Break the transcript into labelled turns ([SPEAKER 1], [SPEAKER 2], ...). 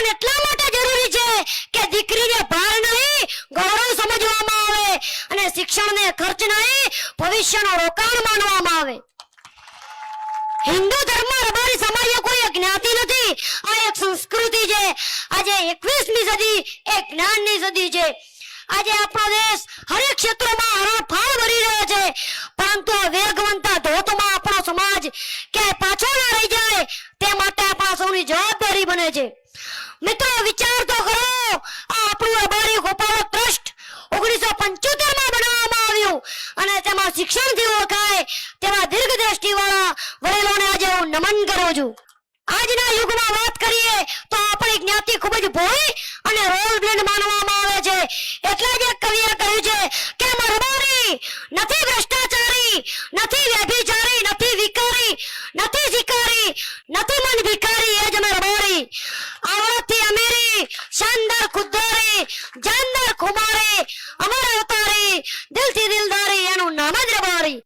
[SPEAKER 1] શિક્ષણ એટલા માટે જરૂરી છે કે દીકરીને ભાર નહીં ગૌરવ સમજવામાં આવે અને શિક્ષણને ખર્ચ નહીં ભવિષ્યનું રોકાણ માનવામાં આવે. હિન્દુ ધર્મમાં રબારી સમાજમાં કોઈ જ્ઞાતિ નથી, આ એક સંસ્કૃતિ છે. આજે 21મી સદી એ જ્ઞાનની સદી છે. આજે આપણો દેશ હરેક ક્ષેત્રમાં હરણફાળ ભરી રહ્યો છે, પરંતુ આ વેગવંતા ધોધમાં આપણો સમાજ ક્યાંય પાછો ના રહી જાય તે માટે આપણા સૌની જવાબદારી બને છે. મિત્રો, વિચાર તો કરો, આ આપણું રબારી ગોપાળો ટ્રસ્ટ 1975માં બનાવવામાં આવ્યું અને તેમાં શિક્ષણથી ઓળખાય તેવા દીર્ઘદ્રષ્ટિવાળા વડીલોને આજે હું નમન કરું છું. આજના યુગમાં વાત કરીએ તો આપણી જ્ઞાતિ ખૂબ જ ભોળી અને રોલ બ્લેન્ડ માનવામાં આવે છે. એટલા જ એક કવિએ કહ્યું છે કે રબારી નથી ભ્રષ્ટાચારી, નથી વ્યભિચારી, નથી વિકારી, નથી શિકારી, નથી મન ભિખારી, એ જ અમે રબારી. આવડતથી અમીરી, શાનદાર ખુદદારી, જાનદાર ખુમારી, અમારા અવતારી, દિલથી દિલ